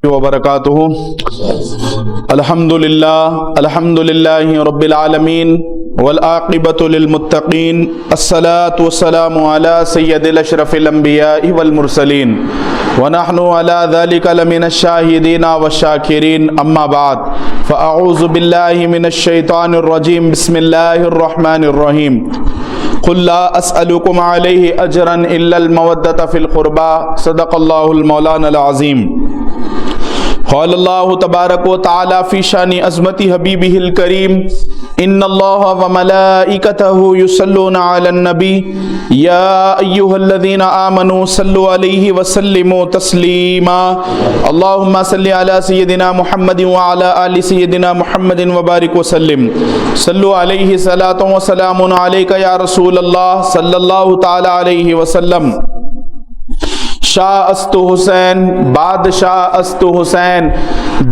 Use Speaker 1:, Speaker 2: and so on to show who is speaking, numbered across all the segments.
Speaker 1: وبرکاتہ۔ الحمدللہ رب العالمین والعاقبۃ للمتقین، الصلاۃ والسلام علی سید الاشرف الانبیاء والمرسلین ونحن علی ذلک لمن الشاہدین والشاکرین، اما بعد فاعوذ باللہ من الشیطان الرجیم، بسم اللہ الرحمن الرحیم۔ قل لا اسألکم علیہ اجرا الا المودۃ فی القربى، صدق اللہ المولانا العظیم۔ قال اللہ تبارک و تعالی فی شان عظمت حبیبہ الکریم، ان اللہ وملائکتہ یصلون علی النبی یا ایہا الذین آمنوا صلوا علیہ وسلموا تسلیما، اللہم صلی علی سیدنا محمد وعلی آل سیدنا محمد وبارک وسلم، صلوا علیہ صلاۃ و سلام علیک یا رسول اللہ صلی اللہ تعالی علیہ وسلم۔ شاہ است حسین بادشاہ است حسین،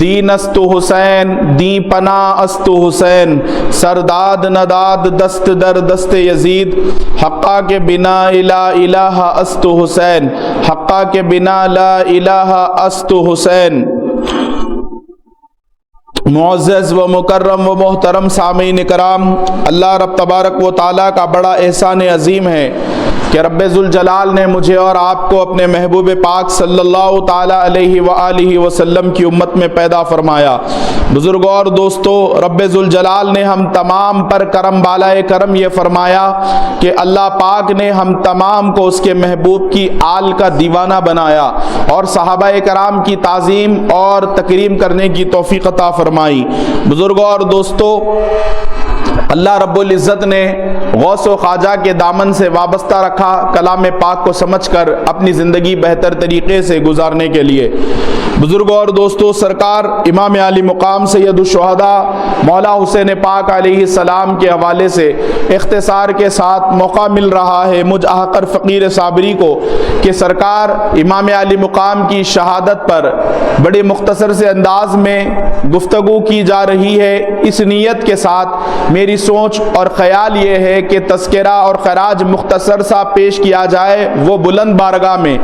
Speaker 1: دین است حسین دین پناہ است حسین، سرداد نداد دست در دست یزید، حقا کے بنا لا الہ است حسین، حقا کے بنا لا الہ است حسین۔ معزز و مکرم و محترم سامعین کرام، اللہ رب تبارک و تعالیٰ کا بڑا احسان عظیم ہے کہ رب ذوالجلال نے مجھے اور آپ کو اپنے محبوب پاک صلی اللہ تعالیٰ علیہ وآلہ وسلم کی امت میں پیدا فرمایا۔ بزرگوں اور دوستو، رب ذوالجلال نے ہم تمام پر کرم بالائے کرم یہ فرمایا کہ اللہ پاک نے ہم تمام کو اس کے محبوب کی آل کا دیوانہ بنایا اور صحابہ کرام کی تعظیم اور تکریم کرنے کی توفیق عطا فرمائی۔ بزرگوں اور دوستو، اللہ رب العزت نے غوث و خواجہ کے دامن سے وابستہ رکھا کلام پاک کو سمجھ کر اپنی زندگی بہتر طریقے سے گزارنے کے لیے۔ بزرگوں اور دوستو، سرکار امام علی مقام سید الشہداء مولا حسین پاک علیہ السلام کے حوالے سے اختصار کے ساتھ موقع مل رہا ہے مجھ احقر فقیر صابری کو کہ سرکار امام علی مقام کی شہادت پر بڑے مختصر سے انداز میں گفتگو کی جا رہی ہے۔ اس نیت کے ساتھ میری سوچ اور خیال یہ ہے کہ تذکرہ اور خراج مختصر سا پیش کیا جائے وہ بلند بارگاہ میں،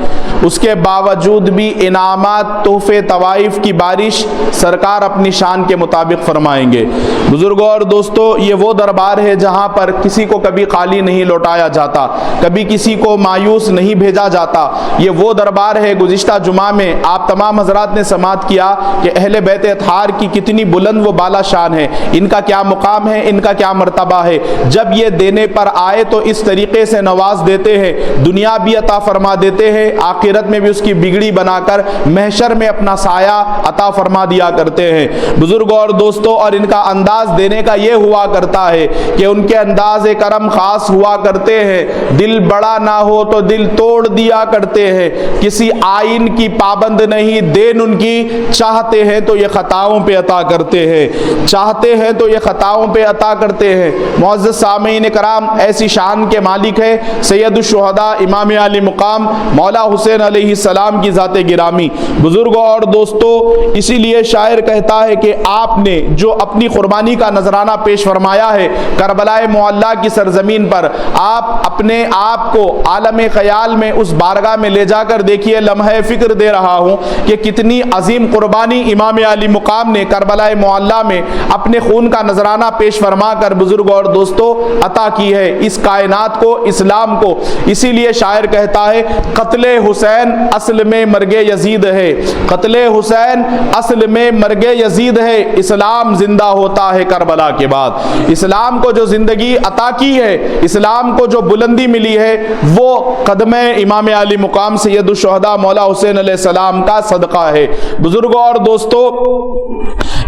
Speaker 1: اس کے باوجود بھی انعامات تحفے طوائف کی بارش سرکار اپنی شان کے مطابق فرمائیں گے۔ بزرگوں اور دوستو، یہ وہ دربار ہے جہاں پر کسی کو کبھی خالی نہیں لوٹایا جاتا، کبھی کسی کو مایوس نہیں بھیجا جاتا۔ یہ وہ دربار ہے، گزشتہ جمعہ میں آپ تمام حضرات نے سماعت کیا کہ اہل بیت اطہار کی کتنی بلند و بالا شان ہے، ان کا کیا مقام ہے، ان کا کیا مرتبہ ہے۔ جب یہ دینے پر آئے تو اس طریقے سے نواز دیتے ہیں، دنیا بھی عطا فرما دیتے ہیں، آخرت میں بھی اس کی بگڑی بنا کر محشر میں اپنا سایہ عطا فرما دیا کرتے ہیں۔ بزرگوں اور دوستوں، اور ان کا انداز دینے کا یہ ہوا کرتا ہے کہ ان کے انداز کرم خاص ہوا کرتے ہیں، دل بڑا نہ ہو تو دل توڑ دیا کرتے ہیں، کسی آئین کی پابند نہیں، دین ان کی چاہتے ہیں تو یہ خطاؤں پہ عطا کرتے ہیں، چاہتے ہیں تو یہ خطاؤں پہ عطا کرتے ہیں۔ معزز سامعین کرام، ایسی شان کے مالک ہے سید الشہداء امام علی مقام مولا حسین علیہ السلام کی ذات گرامی۔ بزرگوں اور دوستو، اسی لیے شاعر کہتا ہے کہ آپ نے جو اپنی قربانی کا نذرانہ پیش فرمایا ہے کربلا معلیٰ کی سرزمین پر، آپ اپنے آپ کو عالم خیال میں اس بارگاہ میں لے جا کر دیکھیے، لمحہ فکر دے رہا ہوں کہ کتنی عظیم قربانی امام علی مقام نے کربلا معلیٰ میں اپنے خون کا نذرانہ پیش فرما کر بزرگوں اور دوستو عطا کی ہے اس کائنات کو، اسلام کو۔ اسی لیے شاعر کہتا ہے قتل حسین اصل میں مرگ یزید ہے، قتل حسین اصل میں مرگ یزید ہے، اسلام زندہ ہوتا ہے کربلا کے بعد۔ اسلام کو جو زندگی عطا کی ہے، اسلام کو جو بلندی ملی ہے، وہ قدم امام علی مقام سید الشہداء مولا حسین علیہ السلام کا صدقہ ہے۔ بزرگوں اور دوستو،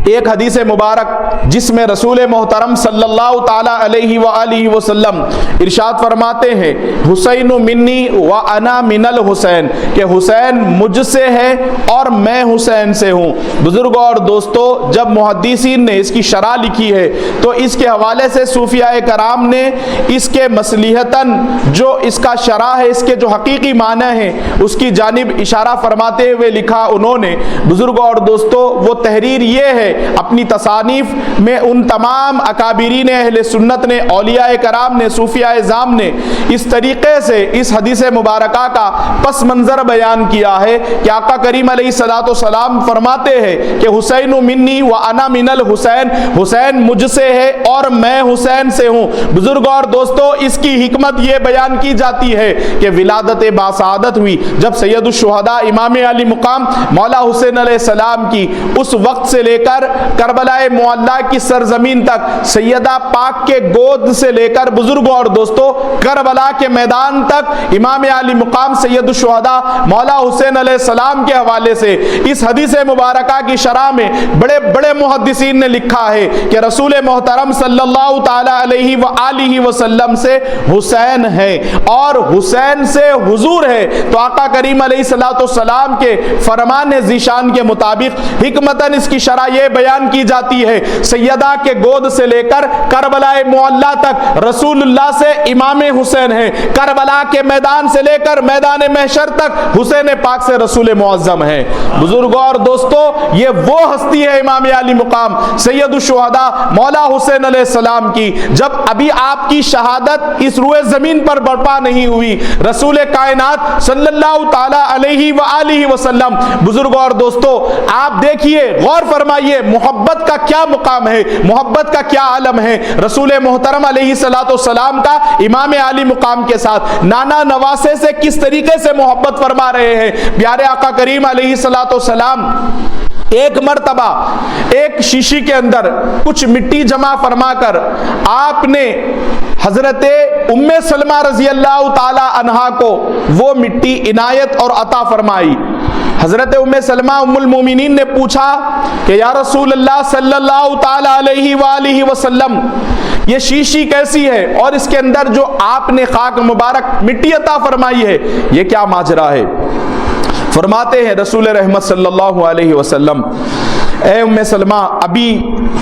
Speaker 1: ایک حدیث مبارک جس میں رسول محترم صلی اللہ تعالی علیہ وآلہ وسلم ارشاد فرماتے ہیں حسین منی و انا من الحسین، کہ حسین مجھ سے ہے اور میں حسین سے ہوں۔ بزرگوں اور دوستو، جب محدثین نے اس کی شرح لکھی ہے تو اس کے حوالے سے صوفیاء کرام نے اس کے مصلحتاً جو اس کا شرح ہے، اس کے جو حقیقی معنی ہیں اس کی جانب اشارہ فرماتے ہوئے لکھا انہوں نے، بزرگوں اور دوستو، وہ تحریر یہ ہے اپنی تصانیف میں ان تمام اکابرین اہل سنت نے، اولیاء کرام نے، صوفیاء اعظام نے اس طریقے سے اس حدیث مبارکہ کا پس منظر بیان کیا ہے کہ آقا کریم علیہ الصلوۃ والسلام فرماتے ہیں کہ حسین منی و انا من الحسین، حسین مجھ سے ہے اور میں حسین سے ہوں۔ بزرگوں اور دوستوں، اس کی حکمت یہ بیان کی جاتی ہے کہ ولادت باسعادت ہوئی جب سید الشہداء امام علی مقام مولا حسین علیہ السلام کی اس وقت سے لے کر کربلا معلیٰ کی سرزمین تک، سیدہ پاک کے گود سے لے کر بزرگوں اور دوستوں کربلا کے میدان تک، امام علی مقام سید الشہداء مولا حسین علیہ السلام کے حوالے سے اس حدیث مبارکہ کی شرح میں بڑے بڑے محدثین نے لکھا ہے کہ رسول محترم صلی اللہ تعالی علیہ وآلہ وسلم سے حسین ہے اور حسین سے حضور ہے۔ تو آقا کریم علیہ السلام کے فرمان ذیشان کے مطابق حکمتاً اس کی شرح یہ بیان کی جاتی ہے، سیدہ کے گود سے لے کر کربلا معلیٰ تک رسول اللہ سے امام حسین ہے، کربلا کے میدان سے لے کر میدان محشر تک حسین پاک سے رسول معظم ہے۔ بزرگوں اور دوستو، یہ وہ ہستی ہے امام علی مقام سید الشہداء مولا حسین علیہ السلام کی، جب ابھی آپ کی شہادت اس روئے زمین پر برپا نہیں ہوئی، رسول کائنات صلی اللہ تعالی علیہ وآلہ وسلم۔ بزرگوں اور دوستو، آپ دیکھیے، غور فرمائیے، محبت کا کیا مقام ہے، محبت کا کیا عالم ہے رسول محترم علیہ السلام کا امام علی مقام کے ساتھ، نانا نواسے سے کس طریقے سے محبت فرما رہے ہیں پیارے آقا کریم علیہ السلام۔ ایک مرتبہ ایک شیشی کے اندر کچھ مٹی جمع فرما کر آپ نے حضرت ام سلمہ رضی اللہ تعالی عنہا کو وہ مٹی عنایت اور عطا فرمائی۔ حضرت ام سلمہ ام المومنین نے پوچھا کہ یا رسول اللہ صلی اللہ تعالی علیہ وآلہ وسلم، یہ شیشی کیسی ہے اور اس کے اندر جو آپ نے خاک مبارک مٹی عطا فرمائی ہے، یہ کیا ماجرا ہے؟ فرماتے ہیں رسول رحمت صلی اللہ علیہ وسلم، اے ام سلمہ، ابھی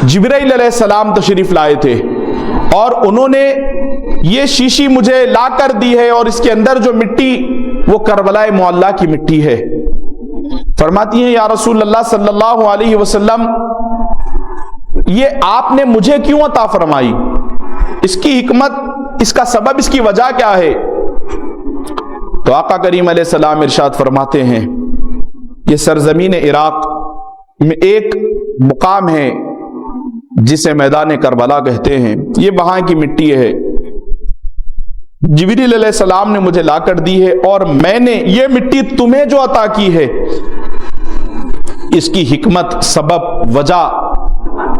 Speaker 1: جبرائیل علیہ السلام تشریف لائے تھے اور انہوں نے یہ شیشی مجھے لا کر دی ہے اور اس کے اندر جو مٹی وہ کربلا معلیٰ کی مٹی ہے۔ فرماتی ہیں یا رسول اللہ صلی اللہ علیہ وسلم، یہ آپ نے مجھے کیوں عطا فرمائی؟ اس کی حکمت، اس کا سبب، اس کی وجہ کیا ہے؟ تو آقا کریم علیہ السلام ارشاد فرماتے ہیں، یہ سرزمین عراق میں ایک مقام ہے جسے میدان کربلا کہتے ہیں، یہ وہاں کی مٹی ہے، جبریل علیہ السلام نے مجھے لا کر دی ہے اور میں نے یہ مٹی تمہیں جو عطا کی ہے، اس کی حکمت، سبب، وجہ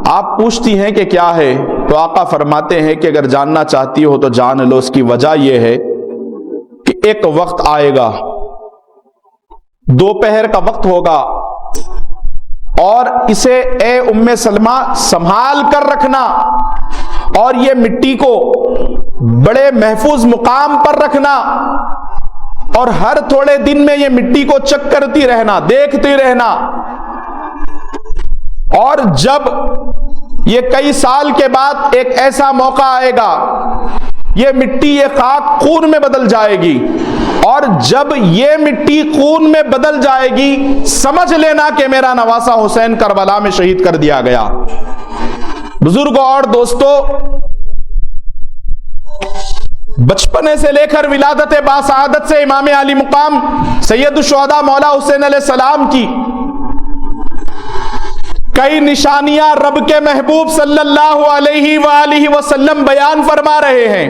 Speaker 1: آپ پوچھتی ہیں کہ کیا ہے؟ تو آقا فرماتے ہیں کہ اگر جاننا چاہتی ہو تو جان لو، اس کی وجہ یہ ہے کہ ایک وقت آئے گا، دوپہر کا وقت ہوگا، اور اسے اے ام سلمہ سنبھال کر رکھنا اور یہ مٹی کو بڑے محفوظ مقام پر رکھنا اور ہر تھوڑے دن میں یہ مٹی کو چیک کرتی رہنا، دیکھتی رہنا، اور جب یہ کئی سال کے بعد ایک ایسا موقع آئے گا، یہ مٹی، یہ خاک خون میں بدل جائے گی، اور جب یہ مٹی خون میں بدل جائے گی، سمجھ لینا کہ میرا نواسا حسین کربلا میں شہید کر دیا گیا۔ بزرگوں اور دوستو، بچپنے سے لے کر ولادت باسعادت سے امام علی مقام سید الشہداء مولا حسین علیہ السلام کی کئی نشانیاں رب کے محبوب صلی اللہ علیہ وآلہ وسلم بیان فرما رہے ہیں،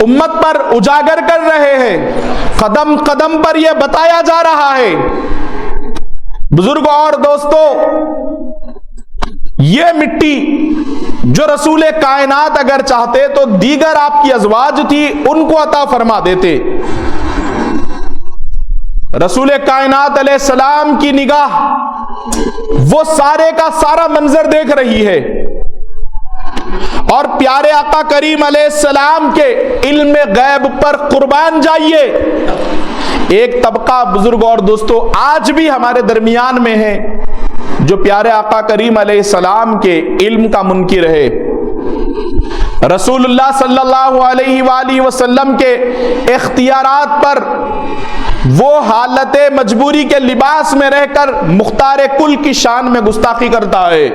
Speaker 1: امت پر اجاگر کر رہے ہیں، قدم قدم پر یہ بتایا جا رہا ہے۔ بزرگوں اور دوستو، یہ مٹی جو رسول کائنات اگر چاہتے تو دیگر آپ کی ازواج تھی ان کو عطا فرما دیتے، رسول کائنات علیہ السلام کی نگاہ وہ سارے کا سارا منظر دیکھ رہی ہے، اور پیارے آقا کریم علیہ السلام کے علم غیب پر قربان جائیے، ایک طبقہ بزرگوں اور دوستو آج بھی ہمارے درمیان میں ہے جو پیارے آقا کریم علیہ السلام کے علم کا منکر ہے، رسول اللہ صلی اللہ علیہ وآلہ وسلم کے اختیارات پر وہ حالت مجبوری کے لباس میں رہ کر مختار کل کی شان میں گستاخی کرتا ہے۔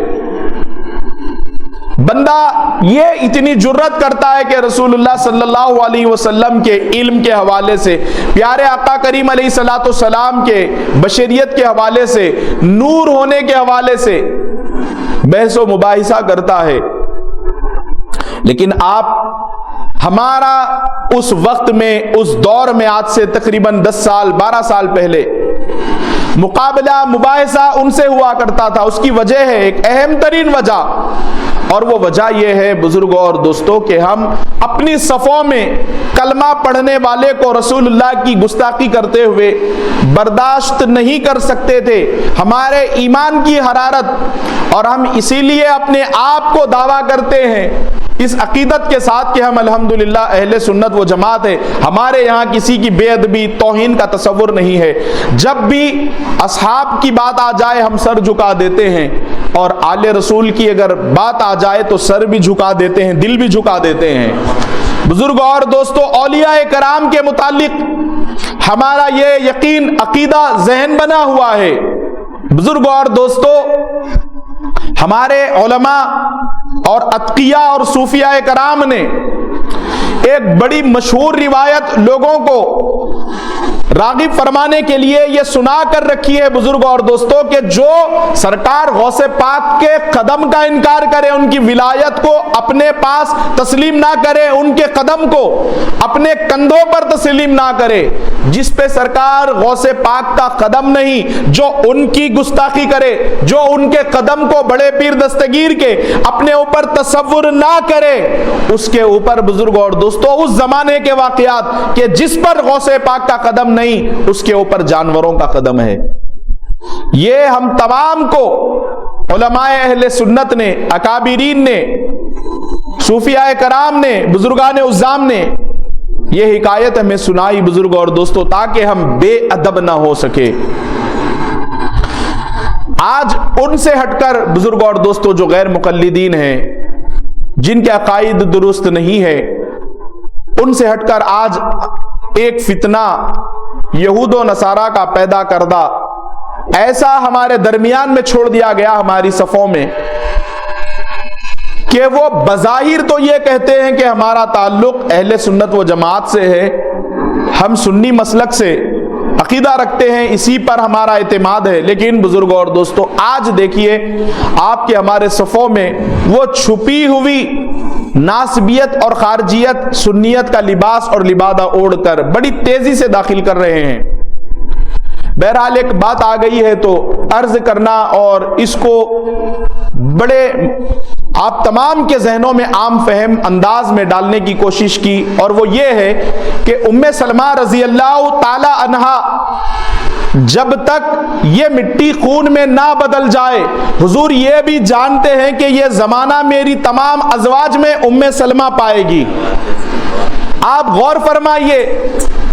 Speaker 1: بندہ یہ اتنی جرت کرتا ہے کہ رسول اللہ صلی اللہ علیہ وسلم کے علم کے حوالے سے، پیارے آقا کریم علیہ الصلوۃ والسلام کے بشریت کے حوالے سے، نور ہونے کے حوالے سے بحث و مباحثہ کرتا ہے۔ لیکن آپ ہمارا اس وقت میں، اس دور میں، آج سے تقریباً 10 سال 12 سال پہلے مقابلہ مباحثہ ان سے ہوا کرتا تھا۔ اس کی وجہ ہے، ایک اہم ترین وجہ، اور وہ وجہ یہ ہے بزرگوں اور دوستوں کہ ہم اپنی صفوں میں کلمہ پڑھنے والے کو رسول اللہ کی گستاخی کرتے ہوئے برداشت نہیں کر سکتے تھے۔ ہمارے ایمان کی حرارت، اور ہم اسی لیے اپنے آپ کو دعویٰ کرتے ہیں اس عقیدت کے ساتھ کہ ہم الحمدللہ اہل سنت و جماعت ہے، ہمارے یہاں کسی کی بے ادبی توہین کا تصور نہیں ہے۔ جب بھی اصحاب کی بات آ جائے ہم سر جھکا دیتے ہیں، اور آل رسول کی اگر بات آ جائے تو سر بھی جھکا دیتے ہیں، دل بھی جھکا دیتے ہیں۔ بزرگوں اور دوستوں، اولیاء کرام کے متعلق ہمارا یہ یقین عقیدہ ذہن بنا ہوا ہے۔ بزرگوں اور دوستوں، ہمارے علماء اور اتقیاء اور صوفیاء کرام نے ایک بڑی مشہور روایت لوگوں کو راغب فرمانے کے لیے یہ سنا کر رکھی ہے بزرگوں اور دوستوں، کہ جو سرکار غوث پاک کے قدم کا انکار کرے، ان کی ولایت کو اپنے پاس تسلیم نہ کرے، ان کے قدم کو اپنے کندھوں پر تسلیم نہ کرے، جس پہ سرکار غوث پاک کا قدم نہیں، جو ان کی گستاخی کرے، جو ان کے قدم کو بڑے پیر دستگیر کے اپنے اوپر تصور نہ کرے، اس کے اوپر بزرگوں اور دوستوں اس زمانے کے واقعات کہ جس پر غوث پاک کا قدم نہیں، اس کے اوپر جانوروں کا قدم ہے۔ یہ ہم تمام کو علماء اہل سنت نے، اکابرین نے، صوفیاء کرام نے، بزرگان عظام نے یہ حکایت ہمیں سنائی بزرگوں اور دوستوں، تاکہ ہم بے ادب نہ ہو سکے۔ آج ان سے ہٹ کر بزرگوں اور دوستوں جو غیر مقلدین ہیں، جن کے عقائد درست نہیں ہے، ان سے ہٹ کر آج ایک فتنہ یہود و نصارہ کا پیدا کردہ ایسا ہمارے درمیان میں چھوڑ دیا گیا، ہماری صفوں میں، کہ وہ بظاہر تو یہ کہتے ہیں کہ ہمارا تعلق اہل سنت و جماعت سے ہے، ہم سنی مسلک سے عقیدہ رکھتے ہیں، اسی پر ہمارا اعتماد ہے، لیکن بزرگوں اور دوستوں آج دیکھیے آپ کے ہمارے صفوں میں وہ چھپی ہوئی ناسبیت اور خارجیت، سنیت کا لباس اور لبادہ اوڑھ کر بڑی تیزی سے داخل کر رہے ہیں۔ بہرحال ایک بات آ گئی ہے تو عرض کرنا اور اس کو بڑے آپ تمام کے ذہنوں میں عام فہم انداز میں ڈالنے کی کوشش کی، اور وہ یہ ہے کہ ام سلمہ رضی اللہ تعالی عنہا جب تک یہ مٹی خون میں نہ بدل جائے، حضور یہ بھی جانتے ہیں کہ یہ زمانہ میری تمام ازواج میں ام سلمہ پائے گی۔ آپ غور فرمائیے،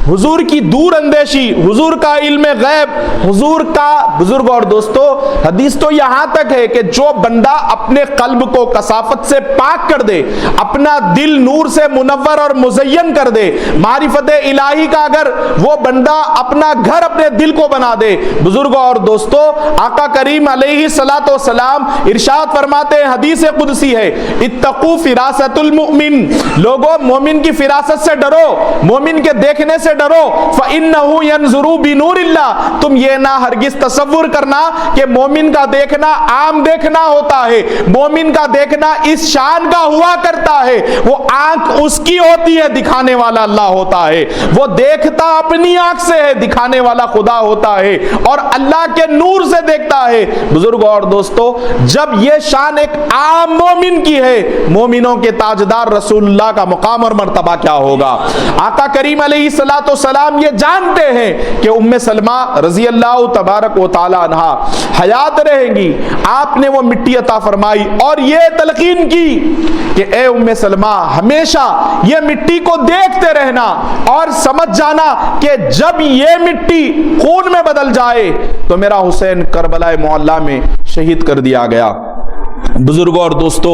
Speaker 1: حضور کی دور اندیشی، حضور کا علم غیب، حضور کا بزرگ اور دوستو حدیث تو یہاں تک ہے کہ جو بندہ اپنے قلب کو کثافت سے پاک کر دے، اپنا دل نور سے منور اور مزین کر دے، معرفت الہی کا اگر وہ بندہ اپنا گھر اپنے دل کو بنا دے، بزرگوں اور دوستو آقا کریم علیہ الصلوۃ والسلام ارشاد فرماتے ہیں، حدیث قدسی ہے، اتقوا فراست المؤمن، لوگوں مومن کی فراست سے ڈرو، مومن کے دیکھنے سے ڈرو، فَإِنَّهُ يَنْظُرُ بِنُورِ اللَّهِ، تم یہ نہ ہرگز تصور کرنا کہ مومن کا دیکھنا عام دیکھنا ہوتا ہے، مومن کا دیکھنا اس شان کا ہوا کرتا ہے، وہ آنکھ اس کی ہوتی ہے، دکھانے والا اللہ ہوتا ہے، وہ دیکھتا اپنی آنکھ سے ہے، دکھانے والا خدا ہوتا ہے، اور اللہ کے نور سے دیکھتا ہے۔ بزرگوں اور دوستو جب یہ شان ایک عام مومن کی ہے، مومنوں کے تاجدار رسول اللہ کا مقام اور مرتبہ کیا ہوگا؟ آقا کریم علیہ الصلوۃ والسلام یہ جانتے ہیں کہ ام سلمہ رضی اللہ تبارک و تعالی عنہا حیات رہیں گی، آپ نے وہ مٹی عطا فرمائی اور یہ تلقین کی کہ اے ام سلمہ ہمیشہ یہ مٹی کو دیکھتے رہنا اور سمجھ جانا کہ جب یہ مٹی خون میں بدل جائے تو میرا حسین کربلا معلیٰ میں شہید کر دیا گیا۔ بزرگوں اور دوستو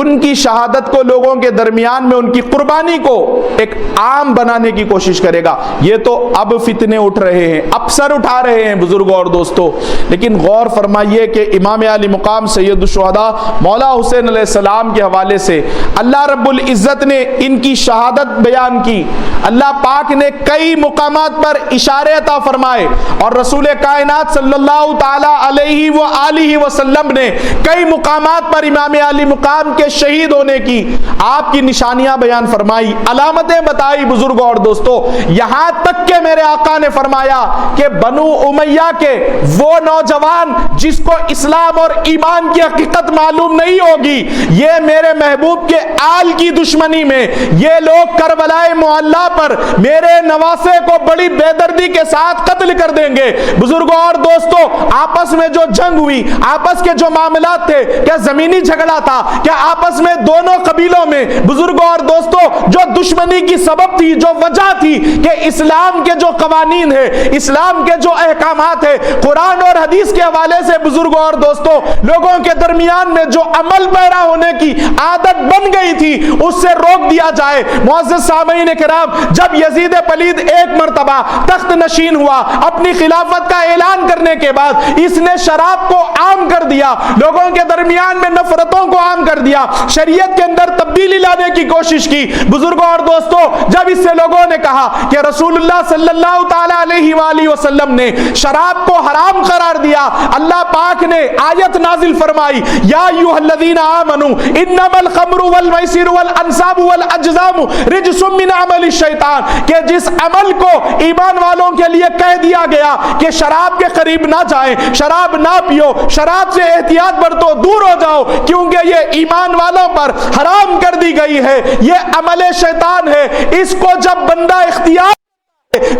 Speaker 1: ان کی شہادت کو لوگوں کے درمیان میں ان کی قربانی کو ایک عام بنانے کی کوشش کرے گا۔ یہ تو اب فتنے اٹھ رہے ہیں، اب سر اٹھا رہے ہیں بزرگوں اور دوستوں، لیکن غور فرمائیے کہ امام علی مقام سید الشہداء مولا حسین علیہ السلام کے حوالے سے اللہ رب العزت نے ان کی شہادت بیان کی۔ اللہ پاک نے کئی مقامات پر اشارے عطا فرمائے، اور رسول کائنات صلی اللہ تعالی علیہ وآلہ وسلم نے کئی مقامات پر امام علی مقام کے شہید ہونے کی آپ کی نشانیاں بیان فرمائی، علامتیں بتائی بزرگوں اور دوستوں، یہاں تک کہ میرے آقا نے فرمایا کہ بنو امیہ کے وہ نوجوان جس کو اسلام اور ایمان کی حقیقت معلوم نہیں ہوگی، یہ میرے محبوب کے آل کی دشمنی میں یہ لوگ کربلائے معلیٰ پر میرے نواسے کو بڑی بے دردی کے ساتھ قتل کر دیں گے۔ بزرگوں اور دوستوں، آپس میں جو جنگ ہوئی، آپس کے جو معاملات تھے، کیا زمینی جھگڑا تھا؟ کیا آپس میں دونوں قبیلوں میں بزرگوں اور دوستوں جو دشمنی کی سبب تھی، جو وجہ تھی کہ اسلام کے جو قوانین ہیں، اسلام کے جو احکامات ہیں، قرآن اور حدیث کے حوالے سے بزرگوں اور دوستوں لوگوں کے درمیان میں جو عمل پیرا ہونے کی عادت بن گئی تھی، اس سے روک دیا جائے۔ معزز سامعین کرام، جب یزید پلید ایک مرتبہ تخت نشین ہوا، اپنی خلافت کا اعلان کرنے کے بعد اس نے شراب کو عام کر دیا، لوگوں کے درمیان میں نفرتوں کو عام کر دیا، شریعت کے اندر تبدیلی لانے کی کوشش کی۔ بزرگوں اور دوستوں، جب اس سے لوگوں نے کہا کہ رسول اللہ صلی اللہ تعالی علیہ وآلہ وسلم نے شراب کو حرام قرار دیا، اللہ پاک نے آیت نازل فرمائی، یا ایھا الذین آمنوا انما الخمر والمیسر والانصاب والازلام رجس من عمل الشیطان، کہ جس عمل کو ایمان والوں کے لیے کہہ دیا گیا کہ شراب کے قریب نہ جائیں، شراب نہ پیو، شراب سے احتیاط برتو، دور ہو جاؤ، کیونکہ یہ ایمان والوں پر حرام کر دی گئی ہے، یہ عمل شیطان ہے۔ اس کو جب بندہ اختیار،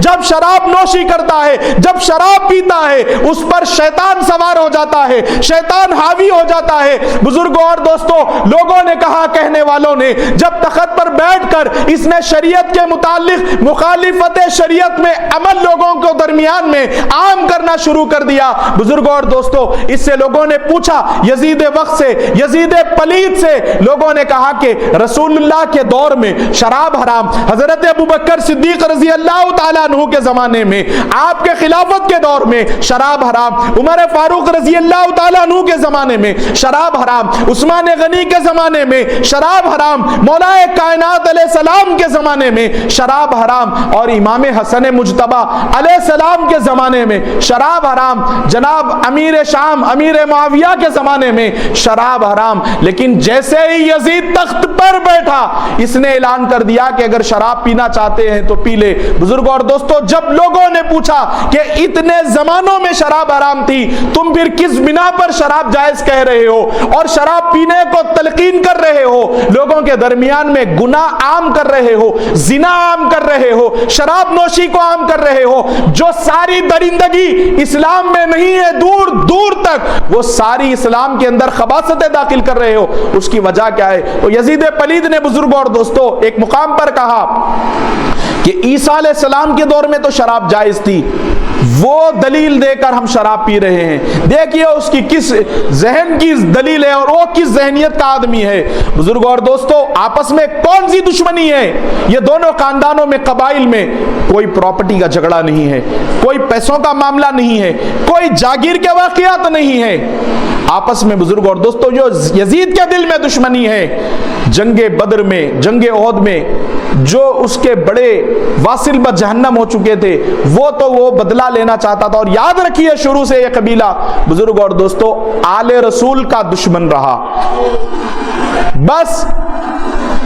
Speaker 1: جب شراب نوشی کرتا ہے، جب شراب پیتا ہے، اس پر شیطان سوار ہو جاتا ہے، شیطان حاوی ہو جاتا ہے۔ بزرگوں اور دوستوں، لوگوں نے کہا، کہنے والوں نے، جب تخت پر بیٹھ کر اس نے شریعت کے متعلق مخالفت شریعت میں عمل لوگوں کو درمیان میں عام کرنا شروع کر دیا۔ بزرگوں اور دوستوں، اس سے لوگوں نے پوچھا، یزید وقت سے، یزید پلید سے، لوگوں نے کہا کہ رسول اللہ کے دور میں شراب حرام، حضرت ابوبکر صدیق رضی اللہ تعالیٰ عنہ کے زمانے میں، آپ کے خلافت کے دور میں شراب حرام، عمر فاروق رضی اللہ تعالیٰ عنہ کے زمانے میں شراب حرام، عثمان غنی کے زمانے میں شراب حرام، مولا کائنات علیہ السلام کے زمانے میں شراب حرام، اور امام حسن مجتبی علیہ السلام کے زمانے میں شراب حرام، جناب امیر شام امیر معاویہ کے زمانے میں شراب حرام۔ لیکن جیسے ہی یزید تخت پر بیٹھا، اس نے اعلان کر دیا کہ اگر شراب پینا چاہتے ہیں تو پی لے۔ بزرگوں اور دوستوں، جب لوگوں نے پوچھا کہ اتنے زمانوں میں شراب حرام تھی، تم پھر کس بنا پر شراب جائز کہہ رہے ہو اور شراب پینے کو تلقین کر رہے ہو، لوگوں کے درمیان میں گناہ عام کر رہے ہو، زنا عام کر رہے ہو، شراب نوشی کو عام کر رہے ہو، جو ساری درندگی اسلام میں نہیں ہے، دور دور تک وہ ساری اسلام کے اندر خباثتیں داخل کر رہے ہو، اس کی وجہ کیا ہے؟ تو یزید پلید نے بزرگوں اور دوستوں ایک مقام پر کہا کہ عیسیٰ علیہ السلام کے دور میں تو شراب جائز تھی، وہ دلیل دے کر ہم شراب پی رہے ہیں، دیکھیے اس کی کس ذہن کی دلیل ہے اور وہ کس ذہنیت کا آدمی ہے۔ بزرگوں اور دوستوں، آپس میں کون سی دشمنی ہے؟ یہ دونوں خاندانوں میں، قبائل میں کوئی پراپرٹی کا جھگڑا نہیں ہے، کوئی پیسوں کا معاملہ نہیں ہے، کوئی جاگیر کے واقعات نہیں ہے، آپس میں بزرگوں اور دوستوں جو یزید کے دل میں دشمنی ہے، جنگ بدر میں، جنگ احد میں جو اس کے بڑے واصل بد جہنم ہو چکے تھے، وہ بدلہ لینا چاہتا تھا۔ اور یاد رکھیے، شروع سے یہ قبیلہ بزرگ اور دوستوں آل رسول کا دشمن رہا۔ بس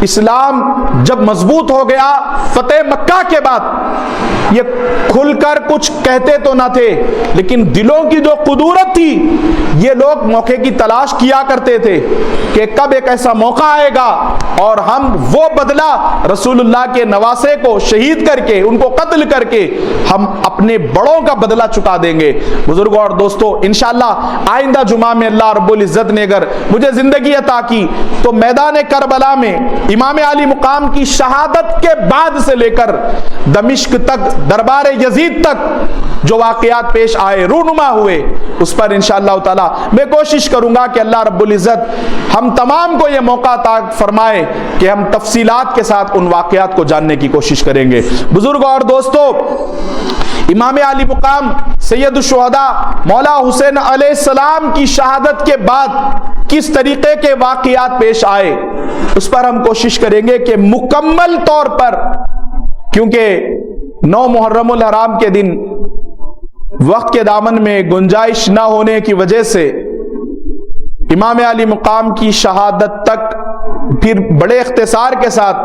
Speaker 1: اسلام جب مضبوط ہو گیا فتح مکہ کے بعد، یہ کھل کر کچھ کہتے تو نہ تھے، لیکن دلوں کی جو قدورت تھی، یہ لوگ موقع کی تلاش کیا کرتے تھے کہ کب ایک ایسا موقع آئے گا اور ہم وہ بدلہ رسول اللہ کے نواسے کو شہید کر کے، ان کو قتل کر کے، ہم اپنے بڑوں کا بدلہ چکا دیں گے۔ بزرگوں اور دوستوں، انشاءاللہ آئندہ جمعہ میں اللہ رب العزت نے اگر مجھے زندگی عطا کی تو میدان کربلا میں امام علی مقام کی شہادت کے بعد سے لے کر دمشق تک، دربار یزید تک جو واقعات پیش آئے، رونما ہوئے، اس پر انشاءاللہ تعالی میں کوشش کروں گا کہ اللہ رب العزت ہم تمام کو یہ موقع عطا فرمائے کہ ہم تفصیلات کے ساتھ ان واقعات کو جاننے کی کوشش کریں گے۔ بزرگوں اور دوستو، امام علی مقام سید الشہداء مولا حسین علیہ السلام کی شہادت کے بعد کس طریقے کے واقعات پیش آئے، اس پر ہم کوشش کریں گے کہ مکمل طور پر، کیونکہ 9 محرم الحرام کے دن وقت کے دامن میں گنجائش نہ ہونے کی وجہ سے امام علی مقام کی شہادت تک پھر بڑے اختصار کے ساتھ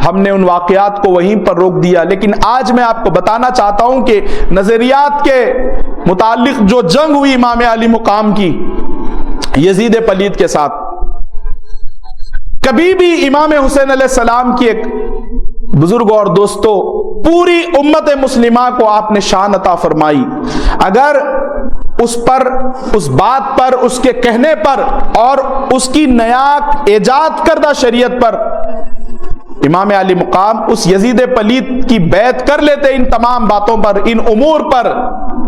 Speaker 1: ہم نے ان واقعات کو وہیں پر روک دیا، لیکن آج میں آپ کو بتانا چاہتا ہوں کہ نظریات کے متعلق جو جنگ ہوئی امام علی مقام کی یزید پلید کے ساتھ، کبھی بھی امام حسین علیہ السلام کی ایک بزرگوں اور دوستو پوری امت مسلمہ کو آپ نے شان عطا فرمائی، اگر اس پر، اس بات پر، اس کے کہنے پر اور اس کی نیا ایجاد کردہ شریعت پر امام علی مقام اس یزید پلید کی بیعت کر لیتے ان تمام باتوں پر، ان امور پر،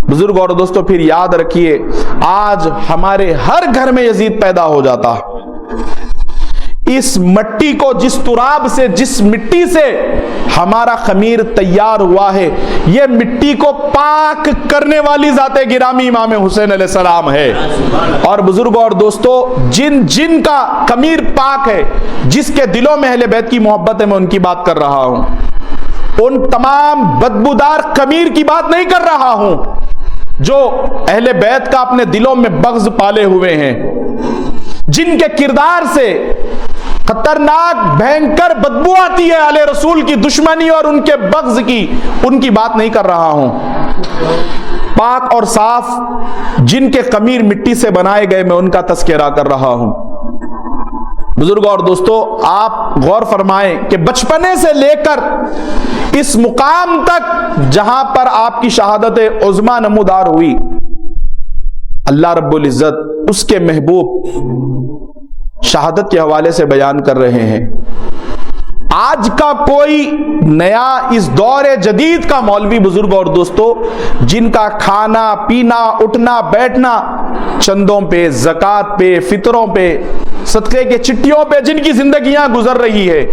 Speaker 1: بزرگ اور دوستو پھر یاد رکھیے آج ہمارے ہر گھر میں یزید پیدا ہو جاتا۔ اس مٹی کو، جس تراب سے، جس مٹی سے ہمارا خمیر تیار ہوا ہے، یہ مٹی کو پاک کرنے والی ذات گرامی امام حسین علیہ السلام ہے۔ اور بزرگوں اور دوستو، جن کا خمیر پاک ہے، جس کے دلوں میں اہل بیت کی محبت ہے، میں ان کی بات کر رہا ہوں، ان تمام بدبودار خمیر کی بات نہیں کر رہا ہوں جو اہل بیت کا اپنے دلوں میں بغض پالے ہوئے ہیں، جن کے کردار سے خطرناک بھینکر بدبو آتی ہے اہل رسول کی دشمنی اور ان کے بغض کی، ان کی بات نہیں کر رہا ہوں۔ پاک اور صاف جن کے خمیر مٹی سے بنائے گئے، میں ان کا تذکرہ کر رہا ہوں۔ بزرگوں اور دوستو، آپ غور فرمائیں کہ بچپنے سے لے کر اس مقام تک جہاں پر آپ کی شہادت عظمیٰ نمودار ہوئی، اللہ رب العزت اس کے محبوب شہادت کے حوالے سے بیان کر رہے ہیں۔ آج کا کوئی نیا اس دور جدید کا مولوی، بزرگ اور دوستو، جن کا کھانا پینا اٹھنا بیٹھنا چندوں پہ، زکوٰۃ پہ، فطروں پہ، صدقے کے چٹھیوں پہ جن کی زندگیاں گزر رہی ہے،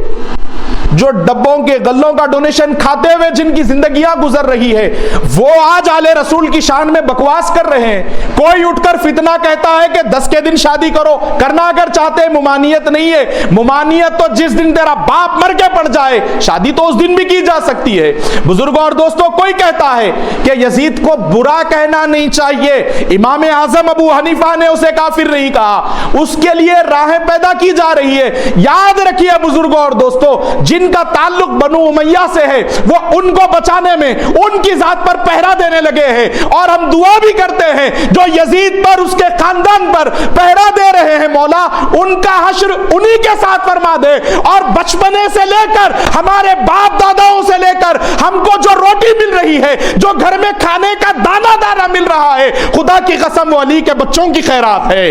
Speaker 1: جو ڈبوں کے غلوں کا ڈونیشن کھاتے ہوئے جن کی زندگیاں گزر رہی ہے، وہ آج آل رسول کی شان میں بکواس کر رہے ہیں۔ کوئی اٹھ کر فتنہ کہتا ہے کہ 10 کے دن شادی کرو، کرنا اگر چاہتے ہیں، ممانعت نہیں ہے۔ ممانعت تو جس دن تیرا باپ مر کے پڑ جائے، شادی تو اس دن بھی کی جا سکتی ہے۔ بزرگوں اور دوستوں، کوئی کہتا ہے کہ یزید کو برا کہنا نہیں چاہیے، امام اعظم ابو حنیفہ نے اسے کافر نہیں کہا، اس کے لیے راہیں پیدا کی جا رہی ہے۔ یاد رکھیے بزرگوں اور دوستوں، جن کا تعلق بنو امیہ سے ہے، وہ ان کو بچانے میں ان کی ذات پر پہرا دینے لگے ہیں، اور ہم دعا بھی کرتے ہیں جو یزید پر، اس کے خاندان پر پہرا دے رہے ہیں، مولا ان کا حشر انہی کے ساتھ فرما دے، اور بچپنے سے لے کر ہمارے باپ داداؤں سے لے کر ہم کو جو روٹی مل رہی ہے، جو گھر میں کھانے کا دانہ دانہ مل رہا ہے، خدا کی قسم وہ علی کے بچوں کی خیرات ہے،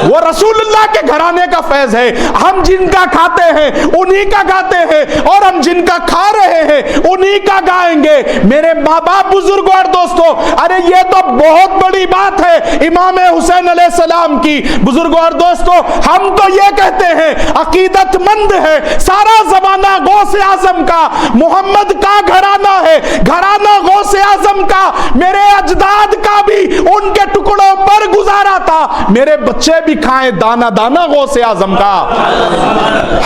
Speaker 1: وہ رسول اللہ کے گھرانے کا فیض ہے۔ ہم جن کا کھاتے ہیں انہی کا گاتے ہیں، اور ہم جن کا کھا رہے ہیں انہی کا گائیں گے۔ میرے ماں باپ، بزرگوں اور دوستوں، ارے یہ تو بہت بڑی بات ہے امام حسین علیہ السلام کی۔ بزرگوں اور دوستوں، ہم تو یہ کہتے ہیں، عقیدت مند ہے سارا زمانہ غوث اعظم کا، محمد کا گھرانہ ہے، گھرانہ غوث اعظم کا، میرے اجداد کا بھی ان کے ٹکڑوں پر گزارا تھا، میرے بچے بھی کھائیں دانا دانا غوث اعظم کا۔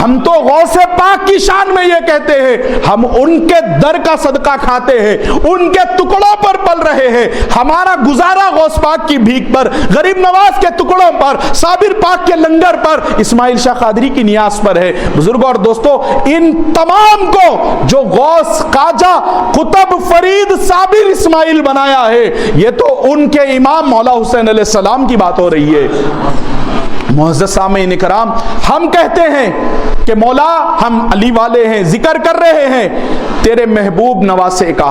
Speaker 1: ہم تو غوث پاک کی شان میں یہ کہتے ہیں، ہم ان کے در کا صدقہ کھاتے ہیں، ان کے ٹکڑوں پر پل رہے ہیں، ہمارا گزارا غوث پاک کی بھیک پر، غریب نواز کے ٹکڑوں پر، صابر پاک کے لنگر پر، اسماعیل شاہ قادری کی نیاز پر ہے۔ بزرگوں اور دوستوں، ان تمام کو جو غوث، خواجہ، قطب، فرید، صابر، اسماعیل بنایا ہے، یہ تو ان کے امام مولا حسین علیہ السلام کی بات ہو رہی ہے۔ معزز سامعین کرام، ہم کہتے ہیں کہ مولا ہم علی والے ہیں، ذکر کر رہے ہیں تیرے محبوب نواسے کا،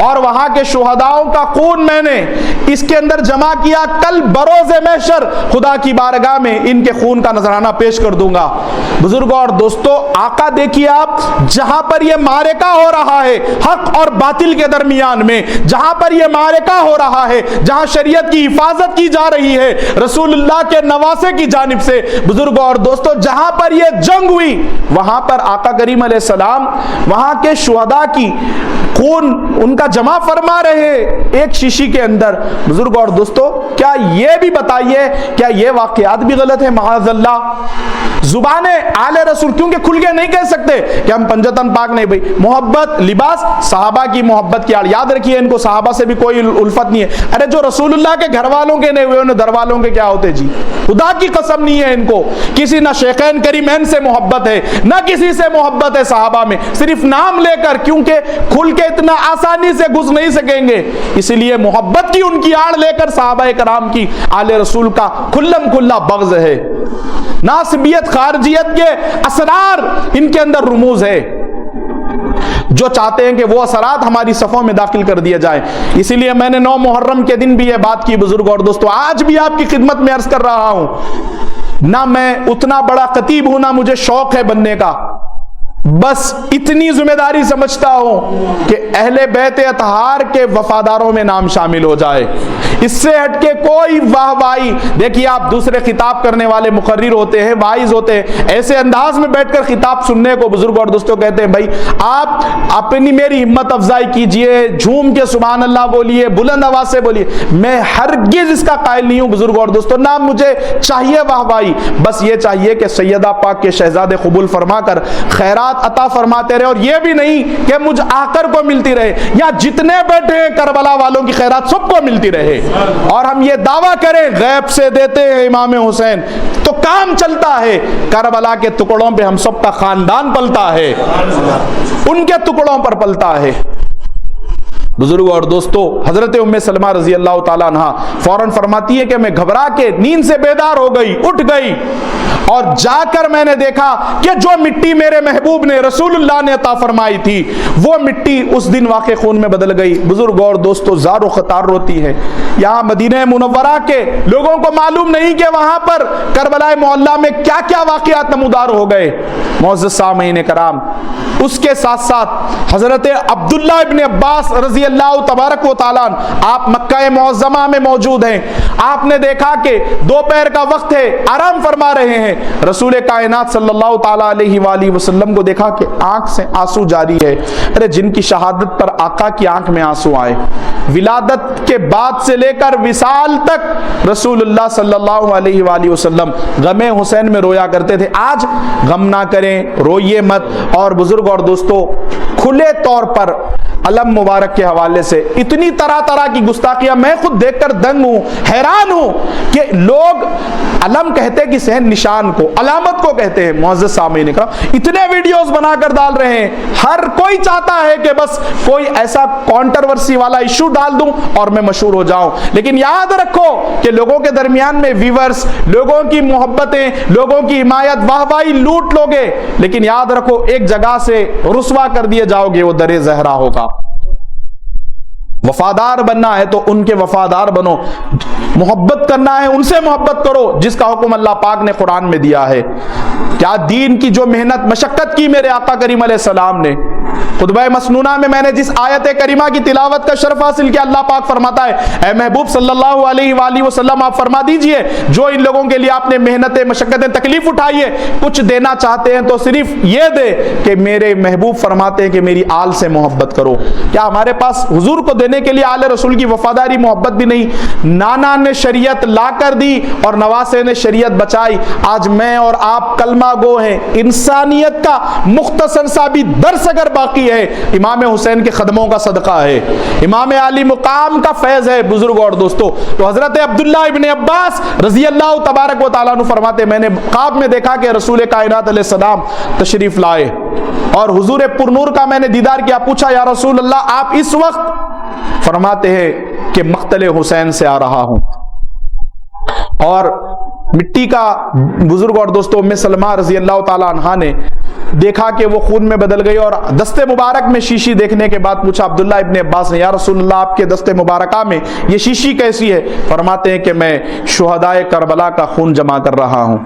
Speaker 1: اور وہاں کے شہداؤں کا خون میں نے اس کے اندر جمع کیا، کل بروز محشر خدا کی بارگاہ میں ان کے خون کا نذرانہ پیش کر دوں گا۔ بزرگوں اور دوستو، آقا دیکھیے آپ، جہاں پر یہ معرکہ ہو رہا ہے حق اور باطل کے درمیان میں، جہاں پر یہ معرکہ ہو رہا ہے، جہاں شریعت کی حفاظت کی جا رہی ہے رسول اللہ کے نواسے کی جانب سے، بزرگوں اور دوستو، جہاں پر یہ جنگ ہوئی وہاں پر آقا کریم علیہ السلام وہاں کے شہداء کی خون ان کا جمع فرما رہے ایک شیشی کے اندر۔ بزرگوں اور دوستو، کیا یہ بھی بتائیے، کیا یہ واقعات بھی غلط ہے؟ معاذ اللہ، زبان آل رسول کیونکہ کھل کے نہیں کہہ سکتے کہ ہم پنجتن پاک نہیں، بھائی محبت لباس صحابہ کی محبت کی آڑ، یاد رکھیے ان کو صحابہ سے بھی کوئی الفت نہیں ہے۔ ارے جو رسول اللہ کے گھر والوں کے نہیں ہوئے انہیں در والوں کے کیا ہوتے جی؟ خدا کی قسم نہیں ہے ان کو کسی نہ شیخین کریمین سے محبت ہے نہ کسی سے محبت ہے صحابہ میں، صرف نام لے کر، کیونکہ کھل کے اتنا آسانی سے گھس نہیں سکیں گے، اسی لیے محبت کی ان کی آڑ لے کر صحابہ کرام کی آل رسول کا کھلم کھلا بغض ہے۔ ناسبیت خارجیت کے اسرار ان کے اندر رموز ہے، جو چاہتے ہیں کہ وہ اثرات ہماری صفوں میں داخل کر دیے جائیں۔ اسی لیے میں نے 9 محرم کے دن بھی یہ بات کی بزرگ اور دوستو، آج بھی آپ کی خدمت میں عرض کر رہا ہوں، نہ میں اتنا بڑا خطیب ہوں نہ مجھے شوق ہے بننے کا، بس اتنی ذمہ داری سمجھتا ہوں کہ اہل بیت اطہار کے وفاداروں میں نام شامل ہو جائے، اس سے ہٹ کے کوئی واہ وائی۔ دیکھیے آپ دوسرے خطاب کرنے والے مقرر ہوتے ہیں، واعظ ہوتے ہیں، ایسے انداز میں بیٹھ کر خطاب سننے کو بزرگ اور دوستوں کہتے ہیں بھائی آپ اپنی میری ہمت افزائی کیجئے، جھوم کے سبحان اللہ بولیے، بلند آواز سے بولیے، میں ہرگز اس کا قائل نہیں ہوں بزرگ اور دوستوں، نہ مجھے چاہیے واہ وائی، بس یہ چاہیے کہ سیدہ پاک کے شہزادے قبول فرما کر خیرات عطا فرماتے رہے، اور یہ بھی نہیں کہ مجھ آخر کو ملتی رہے، یا جتنے بیٹھے ہیں کربلا والوں کی خیرات سب کو ملتی رہے، اور ہم یہ دعویٰ کریں غیب سے دیتے ہیں امام حسین تو کام چلتا ہے، کربلا کے ٹکڑوں پہ ہم سب کا خاندان پلتا ہے، ان کے ٹکڑوں پر پلتا ہے۔ بزرگوں اور دوستو، حضرت ام سلمہ رضی اللہ تعالیٰ عنہ فوراً فرماتی ہے کہ میں گھبرا کے نیند سے بیدار ہو گئی، اٹھ گئی، اور جا کر میں نے دیکھا کہ جو مٹی میرے محبوب نے رسول اللہ نے عطا فرمائی تھی وہ مٹی اس دن واقع خون میں بدل گئی۔ بزرگوں اور دوستو، زار و خطار روتی ہے، یہاں مدینہ منورہ کے لوگوں کو معلوم نہیں کہ وہاں پر کربلا معلیٰ میں کیا کیا واقعات نمودار ہو گئے۔ معزز سامعین کرام، اس کے ساتھ ساتھ حضرت عبداللہ ابن عباس رضی اللہ تبارک و تعالیٰ آپ مکہ معظمہ میں موجود ہیں، آپ نے دیکھا کہ دوپہر کا وقت ہے، آرام فرما رہے ہیں، رسول کائنات صلی اللہ تعالیٰ علیہ وآلہ وسلم کو دیکھا کہ آنکھ سے آنسو جاری ہے۔ ارے جن کی شہادت پر آقا کی آنکھ میں آنسو آئے، ولادت کے بعد سے لے کر وصال تک رسول اللہ صلی اللہ علیہ وآلہ وسلم غم حسین میں رویا کرتے تھے۔ آج غم نہ کریں، روئیے مت، اور بزرگ اور دوستو کھلے طور پر علم مبارک کے حوالے سے اتنی طرح طرح کی گستاخیاں، میں خود دیکھ کر دنگ ہوں، حیران ہوں کہ لوگ علم کہتے کہ صحن نشان کو، علامت کو کہتے ہیں۔ معزز سامعین کرام، اتنے ویڈیوز بنا کر ڈال رہے ہیں، ہر کوئی چاہتا ہے کہ بس کوئی ایسا کانٹرورسی والا ایشو ڈال دوں اور میں مشہور ہو جاؤں، لیکن یاد رکھو کہ لوگوں کے درمیان میں ویورز، لوگوں کی محبتیں، لوگوں کی حمایت، واہ واہی لوٹ لوگے، لیکن یاد رکھو ایک جگہ سے رسوا کر دیے جاؤ گے، وہ در زہرا ہوگا۔ وفادار بننا ہے تو ان کے وفادار بنو، محبت کرنا ہے ان سے محبت کرو جس کا حکم اللہ پاک نے قرآن میں دیا ہے۔ کیا دین کی جو محنت مشقت کی میرے آقا کریم علیہ السلام نے، خطبہ مسنونہ میں نے جس آیت کریمہ کی تلاوت کا شرف حاصل کیا، اللہ پاک فرماتا ہے اے محبوب صلی اللہ علیہ وآلہ وسلم آپ فرما دیجئے جو ان لوگوں کے لیے آپ نے محنتیں مشقتیں تکلیف اٹھائی ہے، کچھ دینا چاہتے ہیں تو صرف یہ دے کہ میرے محبوب فرماتے ہیں کہ میری آل سے محبت کرو۔ کیا ہمارے پاس حضور کو دینے کے لیے آل رسول کی وفاداری محبت بھی نہیں؟ نانا نے شریعت لا کر دی اور نواسے نے شریعت بچائی، آج میں اور آپ کلمہ گو ہیں۔ انسانیت کا مختصر سا بھی درس اگر باقی ہے، امام حسین کے قدموں کا صدقہ ہے، امام علی مقام کا فیض ہے بزرگ اور دوستو۔ تو حضرت عبداللہ ابن عباس رضی اللہ تبارک و تعالیٰ عنہ فرماتے میں نے خواب میں دیکھا کہ رسول کائنات علیہ السلام تشریف لائے اور حضور پر نور کا میں نے دیدار کیا، پوچھا یا رسول اللہ آپ اس وقت؟ فرماتے ہیں کہ مقتل حسین سے آ رہا ہوں، اور مٹی کا بزرگ اور دوستوں ام سلمہ رضی اللہ تعالیٰ عنہا نے دیکھا کہ وہ خون میں بدل گئی، اور دست مبارک میں شیشی دیکھنے کے بعد پوچھا عبداللہ ابن عباس نے، یا رسول اللہ آپ کے دست مبارکہ میں یہ شیشی کیسی ہے؟ فرماتے ہیں کہ میں شہدائے کربلا کا خون جمع کر رہا ہوں۔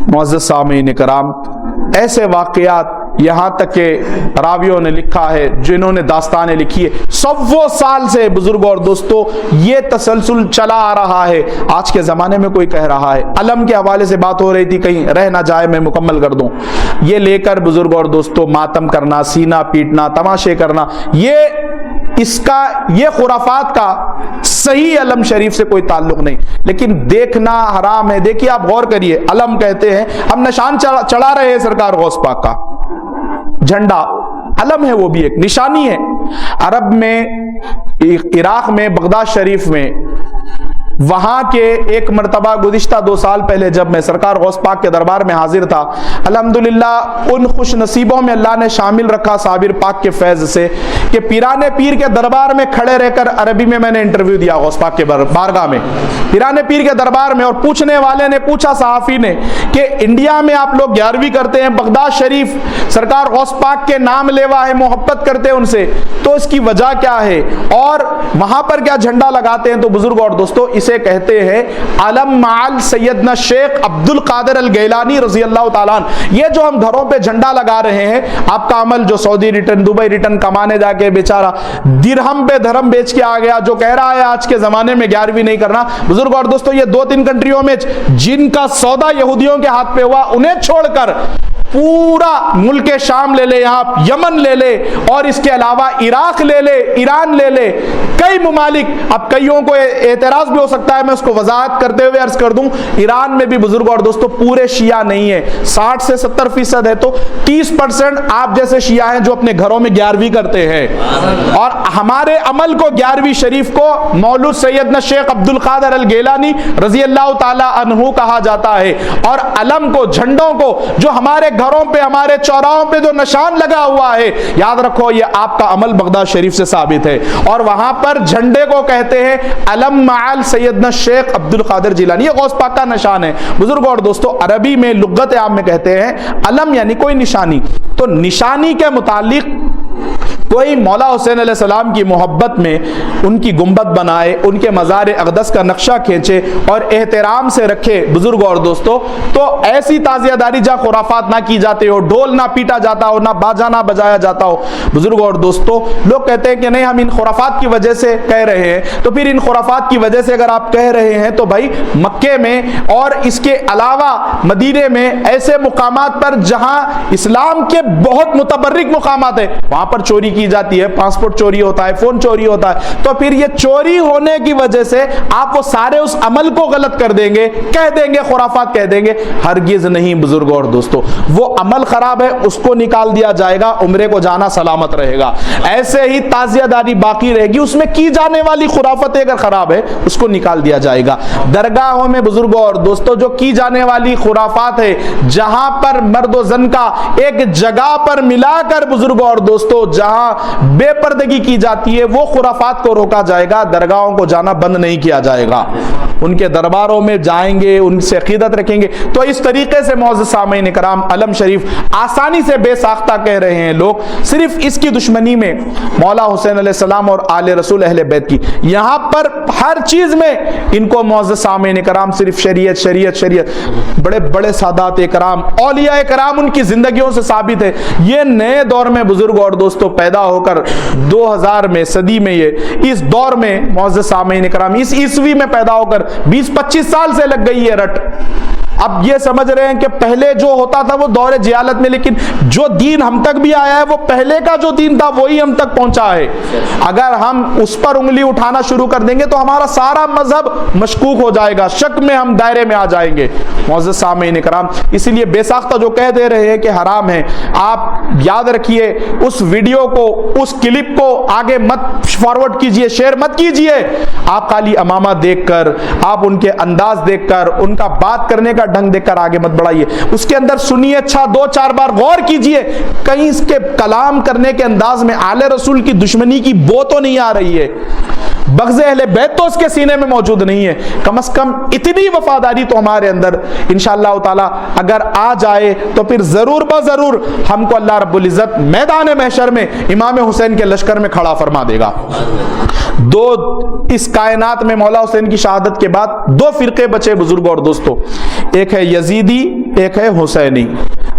Speaker 1: معزز سامعین کرام، ایسے واقعات یہاں تک کہ راویوں نے لکھا ہے، جنہوں نے داستانیں لکھی ہے، 100 سال سے بزرگوں اور دوستوں یہ تسلسل چلا آ رہا ہے۔ آج کے زمانے میں کوئی کہہ رہا ہے، علم کے حوالے سے بات ہو رہی تھی، کہیں رہ نہ جائے میں مکمل کر دوں، یہ لے کر بزرگوں اور دوستوں ماتم کرنا، سینہ پیٹنا، تماشے کرنا، یہ خرافات کا صحیح علم شریف سے کوئی تعلق نہیں، لیکن دیکھنا حرام ہے۔ دیکھیے آپ غور کریے، علم کہتے ہیں، ہم نشان چڑھا رہے ہیں سرکار غوث پاک کا، جھنڈا علم ہے، وہ بھی ایک نشانی ہے۔ عرب میں، عراق میں، بغداد شریف میں، وہاں کے ایک مرتبہ گزشتہ 2 سال پہلے جب میں سرکار غوث پاک کے دربار میں حاضر تھا، الحمدللہ ان خوش نصیبوں میں اللہ نے شامل رکھا صابر پاک کے فیض سے کہ پیران پیر کے دربار میں کھڑے رہ کر عربی میں نے انٹرویو دیا غوث پاک کے بارگاہ میں، پیران پیر کے دربار میں، اور پوچھنے والے نے پوچھا، صحافی نے، کہ انڈیا میں آپ لوگ 11ویں کرتے ہیں، بغداد شریف سرکار غوث پاک کے نام لیوا ہے، محبت کرتے ہیں ان سے، تو اس کی وجہ کیا ہے اور وہاں پر کیا جھنڈا لگاتے ہیں؟ تو بزرگ اور دوستوں اسے کہتے ہیں علم معال سیدنا شیخ عبد القادر الگیلانی رضی اللہ تعالیٰ عنہ۔ یہ جو ہم گھروں پہ جھنڈا لگا رہے ہیں، آپ کا عمل جو سعودی ریٹرن، دبئی ریٹرن کمانے جا کے بیچارہ درہم پہ دھرم بیچ کے آ گیا، جو کہہ رہا ہے آج کے زمانے میں 11ویں نہیں کرنا، بزرگ اور دوستوں یہ 2-3 کنٹریوں میں جن کا سودا یہودیوں کے ہاتھ پہ ہوا، انہیں چھوڑ کر پورا ملک شام لے لے، آپ یمن لے لے، اور اس کے علاوہ عراق لے لے، ایران لے لے، کئی ممالک، اب کئیوں کو اعتراض بھی ہو سکتا ہے، میں اس کو وضاحت کرتے ہوئے عرض کر دوں، ایران میں بھی بزرگ اور دوستوں پورے شیعہ نہیں ہے، 60 سے 70% ہے، تو 30% آپ جیسے شیعہ ہیں جو اپنے گھروں میں 11ویں کرتے ہیں، اور ہمارے عمل کو 11ویں شریف کو مولود سیدنا شیخ عبد القادر الگیلانی رضی اللہ تعالی عنہ کہا جاتا ہے، اور علم کو، جھنڈوں کو، جو ہمارے گھروں پہ، ہمارے چوراہوں پہ جو نشان لگا ہوا ہے، یاد رکھو یہ آپ کا عمل بغداد شریف سے ثابت ہے، اور وہاں پر جھنڈے کو کہتے ہیں علم معال سیدنا شیخ عبد القادر جیلانی، یہ غوث پاک کا نشان ہے۔ بزرگوں اور دوستوں عربی میں لغت عام میں کہتے ہیں علم یعنی کوئی نشانی، تو نشانی کے متعلق کوئی مولا حسین علیہ السلام کی محبت میں ان کی گنبد بنائے، ان کے مزار اقدس کا نقشہ کھینچے اور احترام سے رکھے، بزرگوں اور دوستوں تو ایسی تعزیہ داری جہاں خرافات نہ کی جاتے ہو، ڈھول نہ پیٹا جاتا ہو، نہ باجا نہ بجایا جاتا ہو، بزرگوں اور دوستوں لوگ کہتے ہیں کہ نہیں ہم ان خرافات کی وجہ سے کہہ رہے ہیں، تو پھر ان خرافات کی وجہ سے اگر آپ کہہ رہے ہیں تو بھائی مکے میں اور اس کے علاوہ مدینے میں ایسے مقامات پر جہاں اسلام کے بہت متبرک مقامات ہیں، وہاں پر چوری کی جاتی ہے، پاسپورٹ چوری ہوتا ہے، فون چوری ہوتا ہے، تو پھر یہ چوری ہونے کی وجہ سے آپ وہ سارے اس عمل کو غلط کر دیں گے، کہہ دیں گے خرافات کہہ دیں گے؟ ہرگز نہیں بزرگوں اور دوستوں، وہ عمل خراب ہے اس کو نکال دیا جائے گا، عمرے کو جانا سلامت رہے گا، ایسے ہی تعزیہ داری باقی رہے گی، اس میں کی جانے والی خرافتیں اگر خراب ہے اس کو نکال دیا جائے گا۔ درگاہوں میں بزرگوں اور دوستوں جو کی جانے والی خرافات ہے، جہاں پر مرد و زن کا ایک جگہ پر ملا کر بزرگوں اور دوستوں جہاں بے پردگی کی جاتی ہے، وہ خرافات کو روکا جائے گا، درگاہوں کو جانا بند نہیں کیا جائے گا، ان کے درباروں میں جائیں گے، ان سے عقیدت رکھیں گے۔ تو اس طریقے سے معزز سامعین کرام علم شریف آسانی سے بے ساختہ کہہ رہے ہیں لوگ، صرف اس کی دشمنی میں مولا حسین علیہ السلام اور آل رسول اہل بیت کی، یہاں پر ہر چیز میں ان کو معزز سامعین کرام صرف شریعت شریعت شریعت، بڑے بڑے سادات کرام، اولیاء کرام ان کی زندگیوں سے ثابت ہے۔ یہ نئے دور میں بزرگ اور دوستوں پیدا ہو کر 2000 میں صدی میں، یہ اس دور میں معزز سامعین کرام اس عیسوی میں پیدا ہو کر 20-25 سال سے لگ گئی ہے رٹ۔ اب یہ سمجھ رہے ہیں کہ پہلے جو ہوتا تھا وہ دور جہالت میں، لیکن جو دین ہم تک بھی آیا ہے وہ پہلے کا جو دین تھا وہی ہم تک پہنچا ہے۔ اگر ہم اس پر انگلی اٹھانا شروع کر دیں گے تو ہمارا سارا مذہب مشکوک ہو جائے گا، شک میں ہم دائرے میں آ جائیں گے۔ معزز سامعین کرام اسی لیے بے ساختہ جو کہہ دے رہے ہیں کہ حرام ہے، آپ یاد رکھیے اس ویڈیو کو، اس کلپ کو آگے مت فارورڈ کیجئے، شیئر مت کیجئے۔ آپ خالی امامہ دیکھ کر، آپ ان کے انداز دیکھ کر، ان کا بات کرنے کا ڈھنگ دیکھ کر آگے مت بڑھائیے، اس کے اندر سنیے، اچھا 2-4 بار غور کیجئے، کہیں اس کے کلام کرنے کے انداز میں آل رسول کی دشمنی کی بو تو نہیں آ رہی ہے۔ بغض اہل بیت تو اس کے سینے میں موجود نہیں ہے، کم از کم اتنی وفاداری تو ہمارے اندر انشاءاللہ تعالی اگر آ جائے تو پھر ضرور بضرور ہم کو اللہ رب العزت میدان محشر میں امام حسین کے لشکر میں کھڑا فرما دے گا۔ دو اس کائنات میں مولا حسین کی شہادت کے بعد دو فرقے بچے بزرگوں اور دوستوں، ایک ہے یزیدی، ایک ہے حسینی۔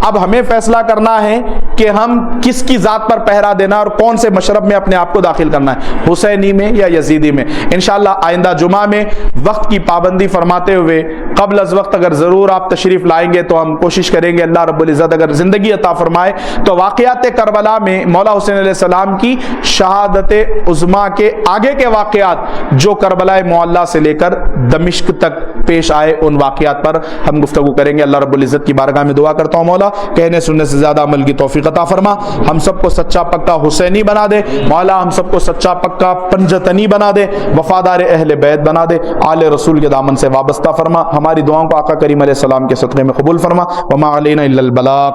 Speaker 1: اب ہمیں فیصلہ کرنا ہے کہ ہم کس کی ذات پر پہرا دینا اور کون سے مشرب میں اپنے آپ کو داخل کرنا ہے، حسینی میں یا یزیدی میں۔ انشاءاللہ آئندہ جمعہ میں وقت کی پابندی فرماتے ہوئے قبل از وقت اگر ضرور آپ تشریف لائیں گے تو ہم کوشش کریں گے اللہ رب العزت اگر زندگی عطا فرمائے تو واقعات کربلا میں مولا حسین علیہ السلام کی شہادت عظمیٰ کے آگے کے واقعات جو کربلا معلیٰ سے لے کر دمشق تک پیش آئے ان واقعات پر ہم گفتگو کریں گے۔ اللہ رب العزت کی بارگاہ میں دعا کرتا ہوں مولا کہنے سننے سے زیادہ عمل کی توفیق عطا فرما، ہم سب کو سچا پکا حسینی بنا دے مولا، ہم سب کو سچا پکا پنجتنی بنا دے، وفادار اہل بیت بنا دے، آل رسول کے دامن سے وابستہ فرما، ہماری دعاؤں کو آقا کریم علیہ السلام کے صدقے میں قبول فرما، وما علینا الا البلاغ۔